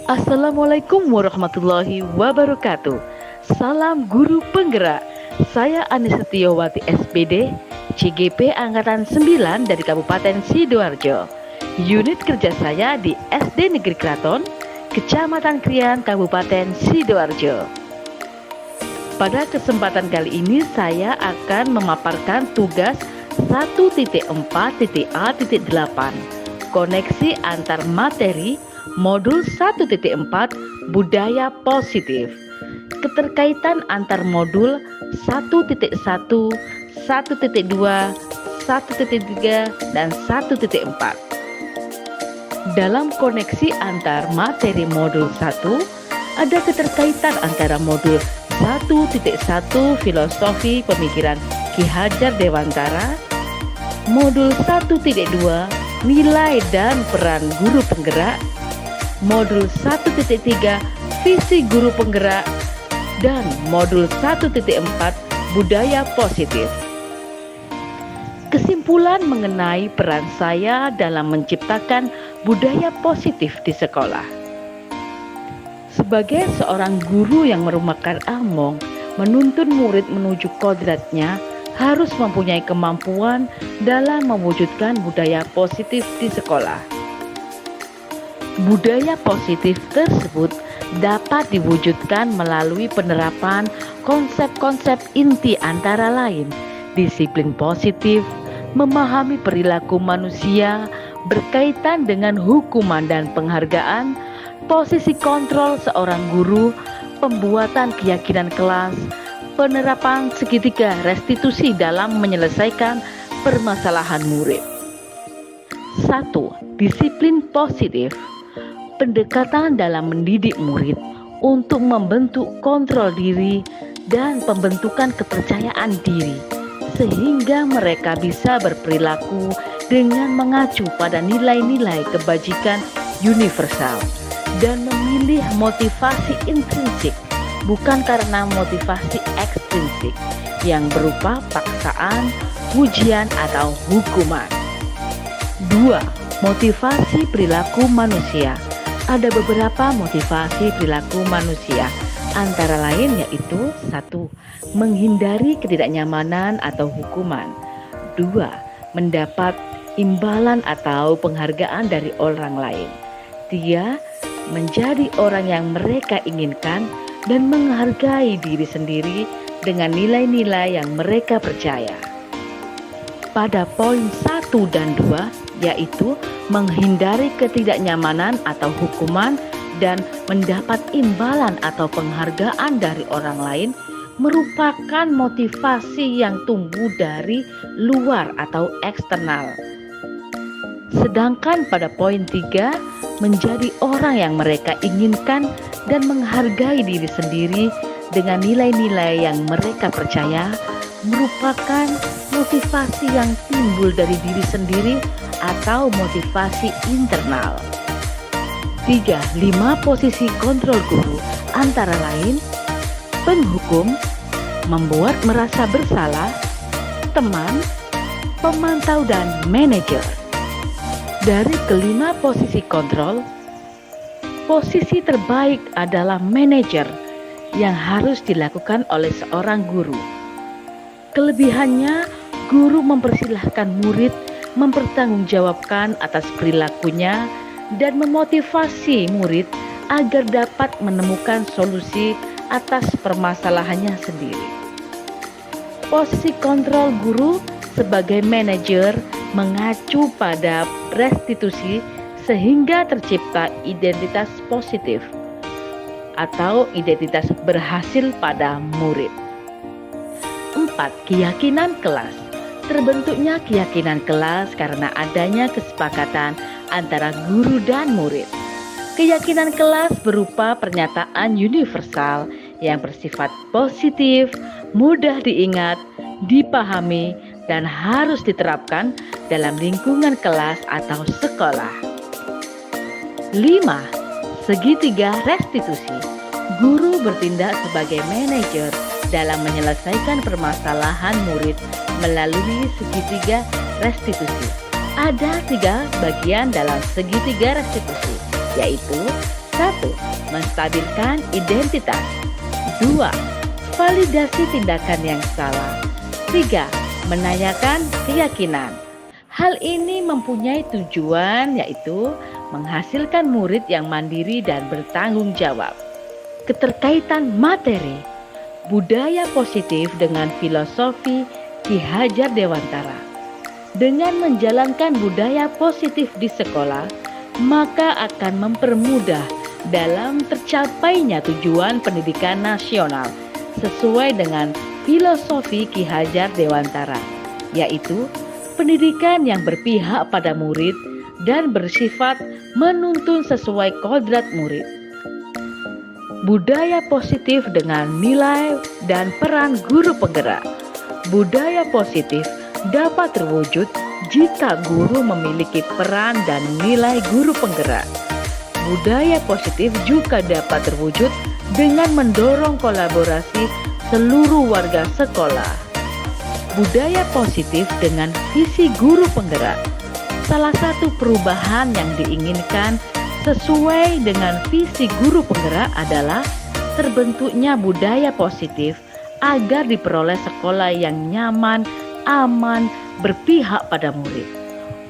Assalamualaikum warahmatullahi wabarakatuh. Salam guru penggerak. Saya Ani Setiawati SPD, CGP Angkatan 9 dari Kabupaten Sidoarjo. Unit kerja saya di SD Negeri Kraton, Kecamatan Krian, Kabupaten Sidoarjo. Pada kesempatan kali ini saya akan memaparkan tugas 1.4.A.8 koneksi antar materi Modul 1.4 Budaya Positif. Keterkaitan antar modul 1.1, 1.2, 1.3, dan 1.4. Dalam koneksi antar materi modul 1, ada keterkaitan antara modul 1.1 Filosofi Pemikiran Ki Hajar Dewantara, modul 1.2 Nilai dan Peran Guru Penggerak, modul 1.3 Visi Guru Penggerak, dan modul 1.4 Budaya Positif. Kesimpulan mengenai peran saya dalam menciptakan budaya positif di sekolah. Sebagai seorang guru yang merupakan among, menuntun murid menuju kodratnya harus mempunyai kemampuan dalam mewujudkan budaya positif di sekolah. Budaya positif tersebut dapat diwujudkan melalui penerapan konsep-konsep inti antara lain disiplin positif, memahami perilaku manusia berkaitan dengan hukuman dan penghargaan, posisi kontrol seorang guru, pembuatan keyakinan kelas, penerapan segitiga restitusi dalam menyelesaikan permasalahan murid. 1. Disiplin positif. Pendekatan dalam mendidik murid untuk membentuk kontrol diri dan pembentukan kepercayaan diri sehingga mereka bisa berperilaku dengan mengacu pada nilai-nilai kebajikan universal dan memilih motivasi intrinsik bukan karena motivasi ekstrinsik yang berupa paksaan, ujian, atau hukuman. 2. Motivasi perilaku manusia. Ada beberapa motivasi perilaku manusia, antara lain yaitu 1. Menghindari ketidaknyamanan atau hukuman. 2. Mendapat imbalan atau penghargaan dari orang lain. 3. Menjadi orang yang mereka inginkan dan menghargai diri sendiri dengan nilai-nilai yang mereka percaya. Pada poin 1 dan 2 yaitu menghindari ketidaknyamanan atau hukuman dan mendapat imbalan atau penghargaan dari orang lain merupakan motivasi yang tumbuh dari luar atau eksternal. Sedangkan pada poin 3 menjadi orang yang mereka inginkan dan menghargai diri sendiri dengan nilai-nilai yang mereka percaya merupakan motivasi yang timbul dari diri sendiri atau motivasi internal. 3. 5 posisi kontrol guru antara lain penghukum, membuat merasa bersalah, teman, pemantau, dan manajer. Dari kelima posisi kontrol, posisi terbaik adalah manajer yang harus dilakukan oleh seorang guru. Kelebihannya, guru mempersilahkan murid mempertanggungjawabkan atas perilakunya dan memotivasi murid agar dapat menemukan solusi atas permasalahannya sendiri. Posisi kontrol guru sebagai manajer mengacu pada restitusi sehingga tercipta identitas positif atau identitas berhasil pada murid. 4. Keyakinan kelas. Terbentuknya keyakinan kelas karena adanya kesepakatan antara guru dan murid. Keyakinan kelas berupa pernyataan universal yang bersifat positif, mudah diingat, dipahami, dan harus diterapkan dalam lingkungan kelas atau sekolah. 5. Segitiga restitusi. Guru bertindak sebagai manajer dalam menyelesaikan permasalahan murid melalui segitiga restitusi. Ada 3 bagian dalam segitiga restitusi, yaitu 1. Menstabilkan identitas. 2. Validasi tindakan yang salah. 3. Menanyakan keyakinan. Hal ini mempunyai tujuan, yaitu menghasilkan murid yang mandiri dan bertanggung jawab. Keterkaitan materi. Budaya positif dengan filosofi Ki Hajar Dewantara. Dengan menjalankan budaya positif di sekolah, maka akan mempermudah dalam tercapainya tujuan pendidikan nasional sesuai dengan filosofi Ki Hajar Dewantara, yaitu pendidikan yang berpihak pada murid dan bersifat menuntun sesuai kodrat murid. Budaya positif dengan nilai dan peran guru penggerak. Budaya positif dapat terwujud jika guru memiliki peran dan nilai guru penggerak. Budaya positif juga dapat terwujud dengan mendorong kolaborasi seluruh warga sekolah. Budaya positif dengan visi guru penggerak. Salah satu perubahan yang diinginkan sesuai dengan visi guru penggerak adalah terbentuknya budaya positif agar diperoleh sekolah yang nyaman, aman, berpihak pada murid.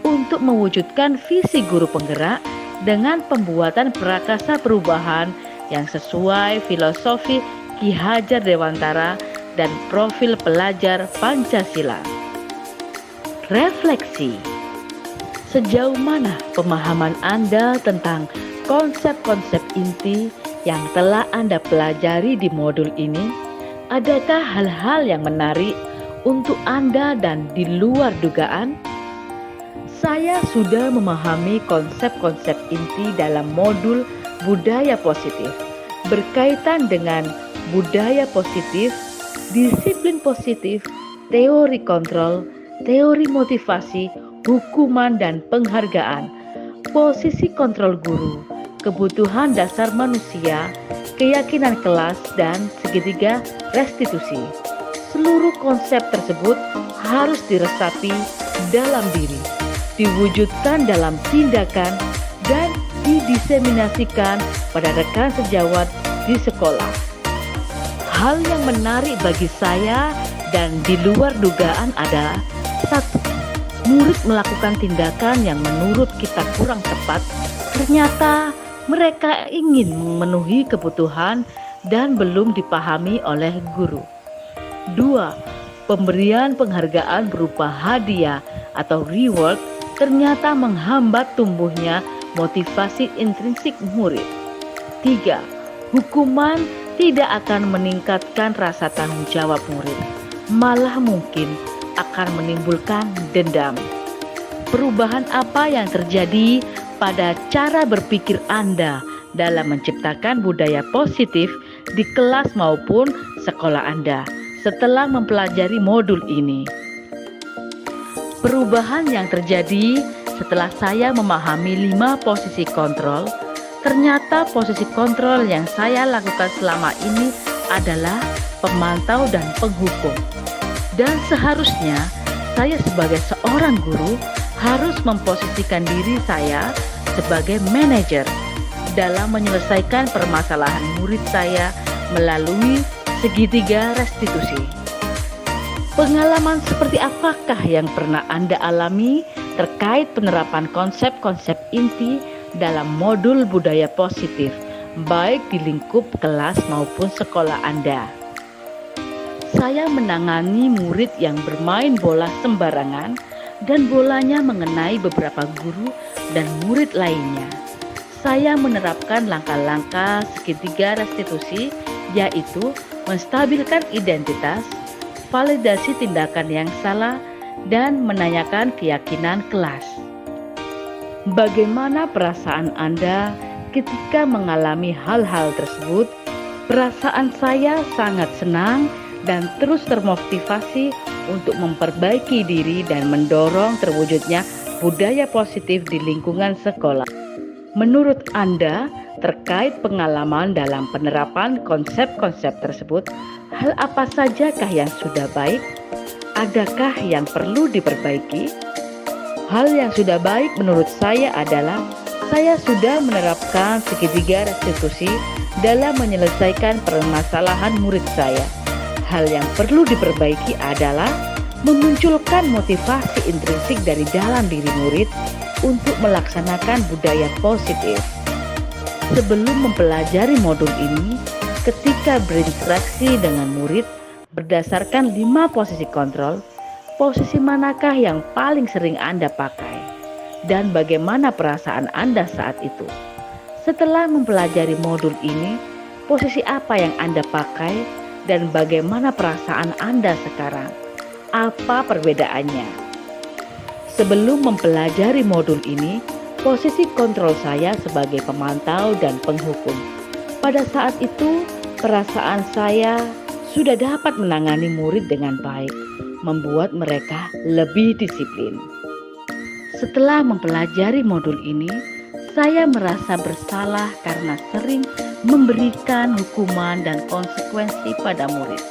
Untuk mewujudkan visi guru penggerak dengan pembuatan prakasa perubahan yang sesuai filosofi Ki Hajar Dewantara dan profil pelajar Pancasila. Refleksi. Sejauh mana pemahaman Anda tentang konsep-konsep inti yang telah Anda pelajari di modul ini? Adakah hal-hal yang menarik untuk Anda dan di luar dugaan? Saya sudah memahami konsep-konsep inti dalam modul budaya positif berkaitan dengan budaya positif, disiplin positif, teori kontrol, teori motivasi, hukuman dan penghargaan, posisi kontrol guru, kebutuhan dasar manusia, keyakinan kelas, dan segitiga restitusi. Seluruh konsep tersebut harus diresapi dalam diri, diwujudkan dalam tindakan, dan didiseminasikan pada rekan sejawat di sekolah. Hal yang menarik bagi saya dan di luar dugaan adalah 1. Murid melakukan tindakan yang menurut kita kurang tepat, ternyata mereka ingin memenuhi kebutuhan dan belum dipahami oleh guru. 2. Pemberian penghargaan berupa hadiah atau reward ternyata menghambat tumbuhnya motivasi intrinsik murid. 3. Hukuman tidak akan meningkatkan rasa tanggung jawab murid, malah mungkin akan menimbulkan dendam. Perubahan apa yang terjadi pada cara berpikir Anda dalam menciptakan budaya positif di kelas maupun sekolah Anda setelah mempelajari modul ini? Perubahan yang terjadi setelah saya memahami 5 posisi kontrol. Ternyata posisi kontrol yang saya lakukan selama ini adalah pemantau dan penghukum. Dan seharusnya saya sebagai seorang guru harus memposisikan diri saya sebagai manajer dalam menyelesaikan permasalahan murid saya melalui segitiga restitusi. Pengalaman seperti apakah yang pernah Anda alami terkait penerapan konsep-konsep inti dalam modul budaya positif, baik di lingkup kelas maupun sekolah Anda? Saya menangani murid yang bermain bola sembarangan dan bolanya mengenai beberapa guru dan murid lainnya. Saya menerapkan langkah-langkah segitiga restitusi, yaitu menstabilkan identitas, validasi tindakan yang salah, dan menanyakan keyakinan kelas. Bagaimana perasaan Anda ketika mengalami hal-hal tersebut? Perasaan saya sangat senang dan terus termotivasi untuk memperbaiki diri dan mendorong terwujudnya budaya positif di lingkungan sekolah. Menurut Anda, terkait pengalaman dalam penerapan konsep-konsep tersebut, hal apa sajakah yang sudah baik? Adakah yang perlu diperbaiki? Hal yang sudah baik menurut saya adalah Saya sudah menerapkan segitiga restitusi dalam menyelesaikan permasalahan murid saya. Hal yang perlu diperbaiki adalah memunculkan motivasi intrinsik dari dalam diri murid untuk melaksanakan budaya positif. Sebelum mempelajari modul ini, ketika berinteraksi dengan murid berdasarkan 5 posisi kontrol, posisi manakah yang paling sering Anda pakai? Dan bagaimana perasaan Anda saat itu? Setelah mempelajari modul ini, posisi apa yang Anda pakai dan bagaimana perasaan Anda sekarang? Apa perbedaannya? Sebelum mempelajari modul ini, posisi kontrol saya sebagai pemantau dan penghukum. Pada saat itu, perasaan saya sudah dapat menangani murid dengan baik, membuat mereka lebih disiplin. Setelah mempelajari modul ini, saya merasa bersalah karena sering memberikan hukuman dan konsekuensi pada murid.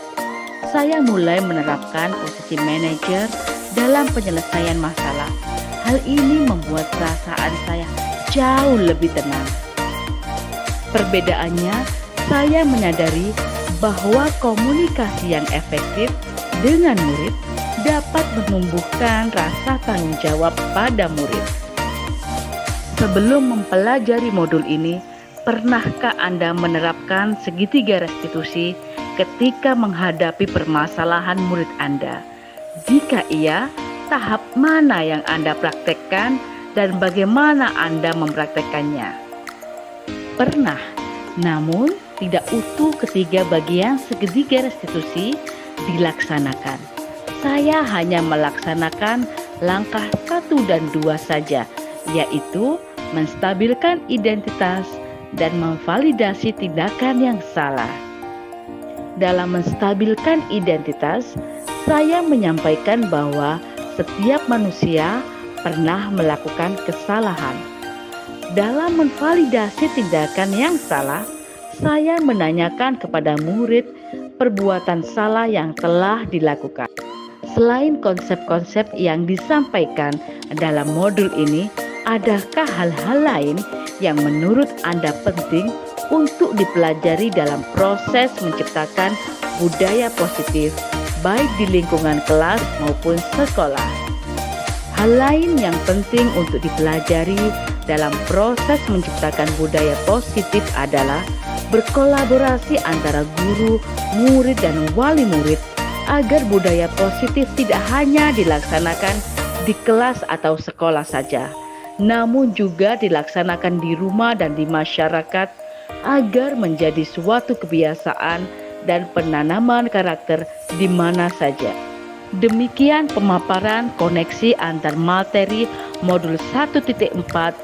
Saya mulai menerapkan posisi manajer dalam penyelesaian masalah. Hal ini membuat perasaan saya jauh lebih tenang. Perbedaannya, saya menyadari bahwa komunikasi yang efektif dengan murid dapat menumbuhkan rasa tanggung jawab pada murid. Sebelum mempelajari modul ini, pernahkah Anda menerapkan segitiga restitusi ketika menghadapi permasalahan murid Anda? Jika iya, tahap mana yang Anda praktekkan dan bagaimana Anda mempraktekkannya? Pernah, namun tidak utuh ketiga bagian segitiga restitusi dilaksanakan. Saya hanya melaksanakan langkah 1 dan 2 saja, yaitu menstabilkan identitas dan memvalidasi tindakan yang salah. Dalam menstabilkan identitas, saya menyampaikan bahwa setiap manusia pernah melakukan kesalahan. Dalam memvalidasi tindakan yang salah, saya menanyakan kepada murid perbuatan salah yang telah dilakukan. Selain konsep-konsep yang disampaikan dalam modul ini, adakah hal-hal lain yang menurut Anda penting untuk dipelajari dalam proses menciptakan budaya positif, baik di lingkungan kelas maupun sekolah? Hal lain yang penting untuk dipelajari dalam proses menciptakan budaya positif adalah berkolaborasi antara guru, murid, dan wali murid agar budaya positif tidak hanya dilaksanakan di kelas atau sekolah saja, namun juga dilaksanakan di rumah dan di masyarakat agar menjadi suatu kebiasaan dan penanaman karakter di mana saja. Demikian pemaparan koneksi antar materi modul 1.4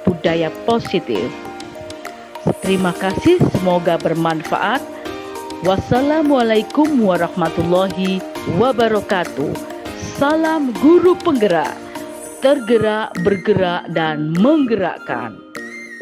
budaya positif. Terima kasih, semoga bermanfaat. Wassalamualaikum warahmatullahi wabarakatuh. Salam guru penggerak, tergerak, bergerak, dan menggerakkan.